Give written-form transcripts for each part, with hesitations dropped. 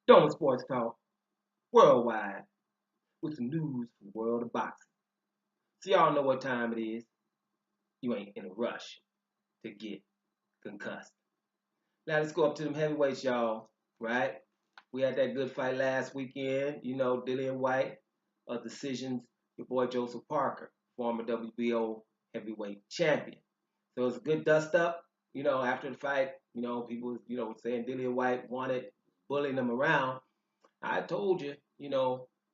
Dome Sports Talk worldwide with some news from the world of boxing. So y'all know what time it is. You ain't in a rush to get concussed. Now let's go up to them heavyweights, y'all. Right? We had that good fight last weekend. You know, Dillian Whyte, decisions. Your boy Joseph Parker, former WBO heavyweight champion. So it was a good dust up. You know, after the fight, people, saying Dillian Whyte wanted bullying them around. I told you,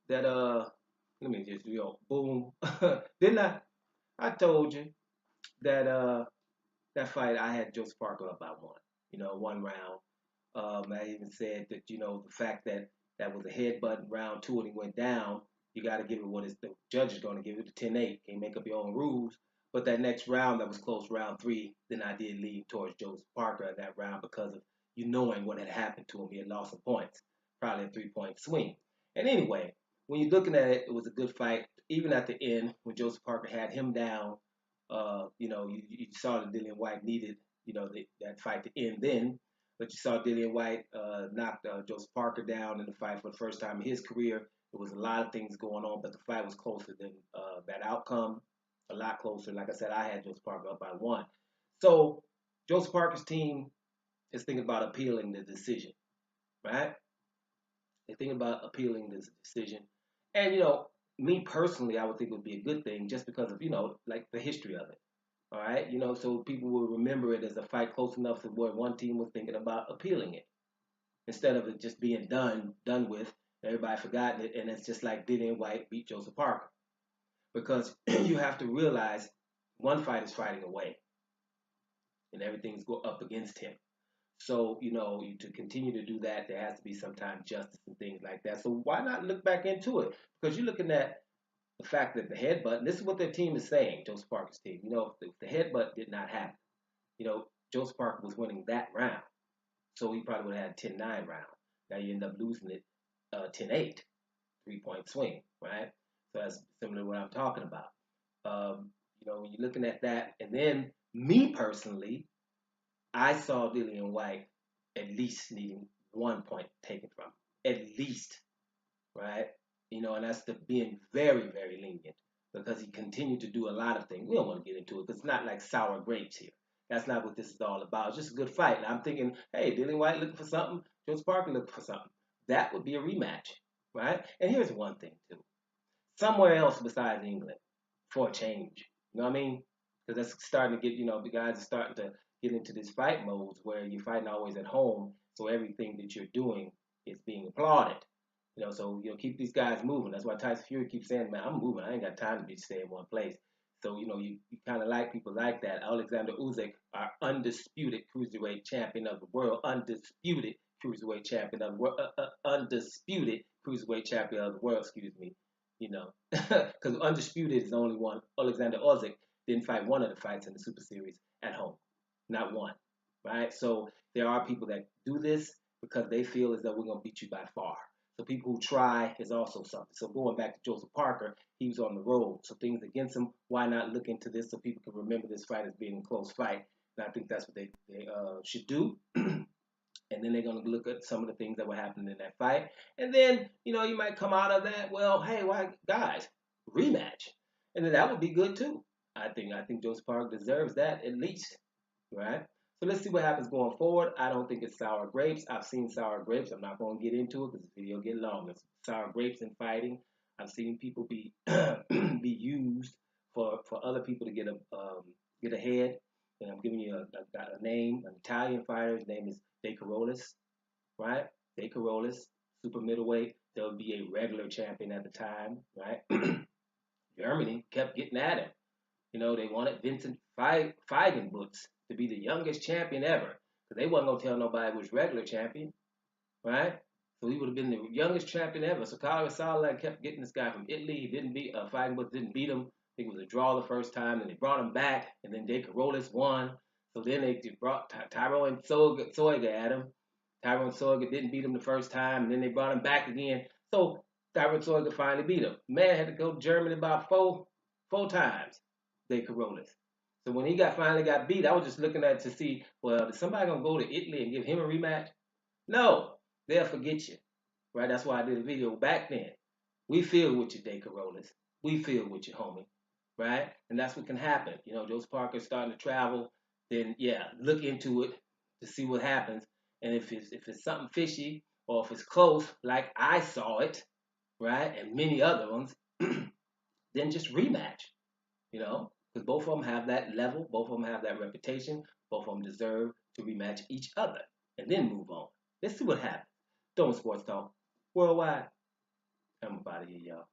that let me just boom. Didn't I? I told you that that fight I had Joseph Parker up by one. 1 round. I even said that the fact that that was a headbutt in round two and he went down, you got to give it what is the judge is going to give it to 10-8. Can't make up your own rules. But that next round that was close, round three, then I did lean towards Joseph Parker in that round because of knowing what had happened to him. He had lost some points, probably a 3-point swing. And anyway, when you're looking at it, it was a good fight. Even at the end, when Joseph Parker had him down, you saw that Dillian Whyte needed, that fight to end then. But you saw Dillian Whyte knocked Joseph Parker down in the fight for the first time in his career. There was a lot of things going on, but the fight was closer than that outcome. A lot closer. Like I said, I had Joseph Parker up by one. So Joseph Parker's team is thinking about appealing the decision, right? They're thinking about appealing this decision. And, me personally, I would think it would be a good thing just because of, like the history of it. All right. So people will remember it as a fight close enough to where one team was thinking about appealing it instead of it just being done with. Everybody forgotten it. And it's just like Dillian Whyte beat Joseph Parker because you have to realize one fight is fighting away and everything's go up against him. So, to continue to do that, there has to be some time justice and things like that. So why not look back into it? Because you're looking at the fact that the headbutt, and this is what their team is saying, Joseph Parker's team, if the headbutt did not happen, Joseph Parker was winning that round. So he probably would have had 10-9 round. Now you end up losing it 10-8, 3-point swing, right? So that's similar to what I'm talking about. When you're looking at that, and then me personally, I saw Dillian Whyte at least needing 1 point taken from him. At least, right? And that's the being very, very lenient because he continued to do a lot of things. We don't want to get into it because it's not like sour grapes here. That's not what this is all about. It's just a good fight. And I'm thinking, hey, Dillian Whyte looking for something, Joseph Parker looking for something. That would be a rematch, right? And here's one thing too. Somewhere else besides England for a change. You know what I mean? Because that's starting to get, the guys are starting to get into this fight modes where you're fighting always at home, so everything that you're doing is being applauded. So keep these guys moving. That's why Tyson Fury keeps saying, "Man, I'm moving. I ain't got time to be stay in one place." So you kind of like people like that. Alexander Usyk, our undisputed cruiserweight champion of the world, undisputed cruiserweight champion of the world, undisputed cruiserweight champion of the world. Excuse me. Because undisputed is the only one. Alexander Usyk didn't fight one of the fights in the Super Series at home, not one. Right. So there are people that do this because they feel as though we're gonna beat you by far. So people who try is also something. So going back to Joseph Parker, he was on the road. So things against him, why not look into this so people can remember this fight as being a close fight? And I think that's what they should do. And then they're going to look at some of the things that were happening in that fight. And then, you might come out of that, well, hey, why, guys, rematch. And then that would be good too. I think Joseph Parker deserves that at least, right? So let's see what happens going forward. I don't think it's sour grapes. I've seen sour grapes. I'm not going to get into it because the video get long. It's sour grapes in fighting. I've seen people be be used for other people to get ahead. And I'm giving you a name, an Italian fighter. His name is De Carolus, right? De Carolus, super middleweight. There would be a regular champion at the time, right? Germany kept getting at him. They wanted Vincent Feigenbutz to be the youngest champion ever. Because they wasn't going to tell nobody which regular champion, right? So he would have been the youngest champion ever. So Carlos Sala kept getting this guy from Italy. He didn't beat, Feigenbutz didn't beat him. I think it was a draw the first time. And they brought him back. And then De Carolus won. So then they brought Tyrone Soiga at him. Tyrone Soiga didn't beat him the first time. And then they brought him back again. So Tyrone Soiga finally beat him. Man had to go to Germany about four times. De Carolus. So when he finally got beat, I was just looking at it to see, well, is somebody gonna go to Italy and give him a rematch? No, they'll forget you. right? That's why I did a video back then. We feel with your day Corollas. We feel with your homie, right? And that's what can happen. You know, Joe's Parker's starting to travel, then yeah, look into it to see what happens. And if it's something fishy or if it's close, like I saw it, right, and many other ones, then just rematch. You know, because both of them have that level, both of them have that reputation, both of them deserve to rematch each other and then move on. Let's see what happens. Throwing Sports Talk Worldwide. I'm about to here, y'all.